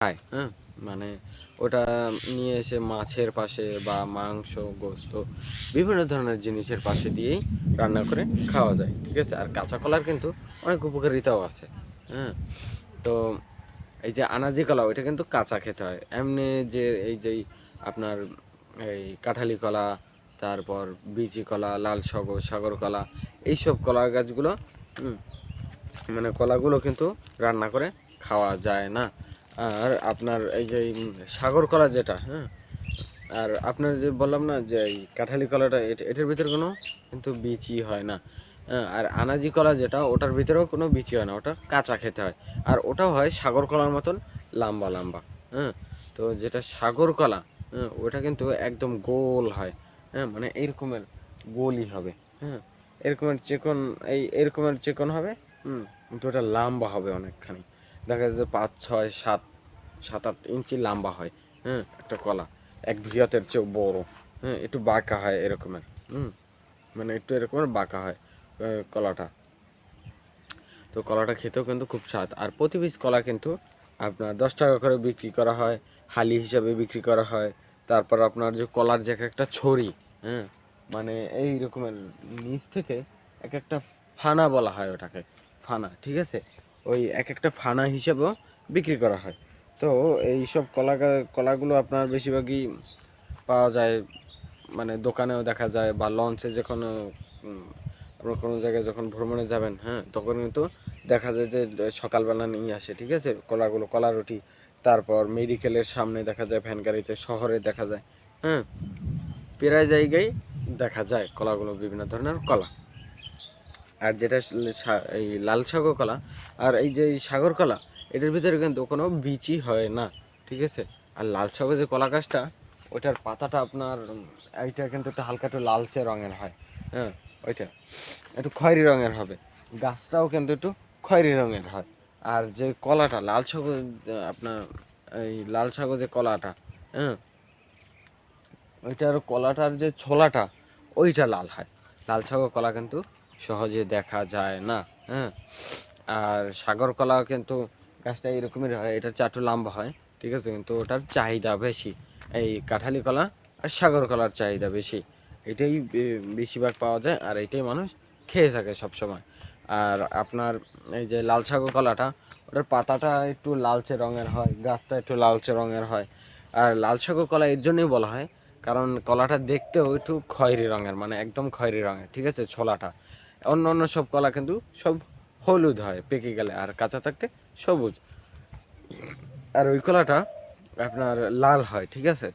খায়, হ্যাঁ? মানে ওটা নিয়ে এসে মাছের পাশে বা মাংস, গোস্ত বিভিন্ন ধরনের জিনিসের পাশে দিয়েই রান্না করে খাওয়া যায়। ঠিক আছে? আর কাঁচা কলার কিন্তু অনেক উপকারিতাও আছে। হ্যাঁ? তো এই যে আনাজি কলা ওইটা কিন্তু কাঁচা খেতে হয়। এমনি যে এই যেই আপনার এই কাঁঠালি কলা, তারপর বিচি কলা, লাল সাগর কলা এইসব কলা গাছগুলো হুম, মানে কলাগুলো কিন্তু রান্না করে খাওয়া যায় না। আর আপনার এই যে সাগর কলা যেটা, হ্যাঁ? আর আপনার যে বললাম না যে এই কাঁঠালি কলাটা এটার ভিতরে কোনো কিন্তু বীজই হয় না। হ্যাঁ? আর আনাজি কলা যেটা ওটার ভিতরেও কোনো বীজই হয় না। ওটা কাঁচা খেতে হয়। আর ওটাও হয় সাগর কলার মতন লম্বা, লম্বা। হ্যাঁ? তো যেটা সাগর কলা, হ্যাঁ? ওটা কিন্তু একদম গোল হয়। হ্যাঁ? মানে এইরকমের গোলই হবে। হ্যাঁ? এরকমের চিকন এরকমের চিকন হবে। কিন্তু ওটা লম্বা হবে অনেকখানি। দেখা যায় যে ৫, ৬, ৭, ৭-৮ ইঞ্চি লম্বা হয়। হ্যাঁ? একটা কলা। এক বৃহতের চেয়েও বড়। হ্যাঁ? একটু বাঁকা হয় এরকমের। হুম? মানে একটু এরকমের বাঁকা হয় কলাটা। তো কলাটা খেতেও কিন্তু খুব স্বাদ। আর প্রতি পিস কলা কিন্তু আপনার ৳১০ করে বিক্রি করা হয়, হালি হিসাবে বিক্রি করা হয়। তারপর আপনার যে কলার যে একেকটা ছড়ি, হ্যাঁ? মানে এই রকমের নিচ থেকে একেকটা ফানা বলা হয় ওটাকে। ফানা, ঠিক আছে? ওই একেকটা ফানা হিসাবেও বিক্রি করা হয়। তো এইসব কলাগুলো আপনার বেশিরভাগই পাওয়া যায়, মানে দোকানেও দেখা যায় বা লঞ্চে যখন উম আপনার কোনো জায়গায় যখন ভ্রমণে যাবেন, হ্যাঁ? তখন কিন্তু দেখা যায় যে সকালবেলা নিয়ে আসে, ঠিক আছে? কলাগুলো, কলা রুটি। তারপর মেডিকেলের সামনে দেখা যায় ভ্যান গাড়িতে, শহরে দেখা যায়, হ্যাঁ? প্রায় জায়গায় দেখা যায় কলাগুলো, বিভিন্ন ধরনের কলা। আর যেটা এই লাল সাগর কলা আর এই যে এই সাগর কলা এটার ভিতরে কিন্তু কোনো বীজই হয় না, ঠিক আছে? আর লাল সাগর যে কলা গাছটা ওইটার পাতাটা আপনার এইটা কিন্তু একটু হালকা একটু লালচে রঙের হয়, হ্যাঁ? ওইটা একটু খয়েরি রঙের হবে, গাছটাও কিন্তু একটু খয়েরি রঙের হয়। আর যে কলাটা লাল সাগর আপনার এই লাল সাগর যে কলাটা, হ্যাঁ, ওইটার কলাটার যে ছোলাটা ওইটা লাল হয়। লাল সাগর কলা কিন্তু সহজে দেখা যায় না, হ্যাঁ? আর সাগর কলা কিন্তু গাছটা এরকমের হয়, এটার চারটু লম্বা হয়, ঠিক আছে? কিন্তু ওটার চাহিদা বেশি। এই কাঁঠালি কলা আর সাগর কলার চাহিদা বেশি। এটাই বেশিরভাগ পাওয়া যায় আর এটাই মানুষ খেয়ে থাকে সবসময়। আর আপনার এই যে লাল সাগর কলাটা ওটার পাতাটা একটু লালচে রঙের হয়, গাছটা একটু লালচে রঙের হয়। আর লাল সাগর কলা এর জন্যই বলা হয় কারণ কলাটা দেখতেও একটু খয়েরি রঙের, মানে একদম খয়েরি রঙের, ঠিক আছে? ছোলাটা অন্য অন্য সব কলা কিন্তু সব হলুদ হয় পেকে গেলে, আর কাঁচা থাকতে সবুজ। আর ওই কলাটা আপনার লাল হয়, ঠিক আছে?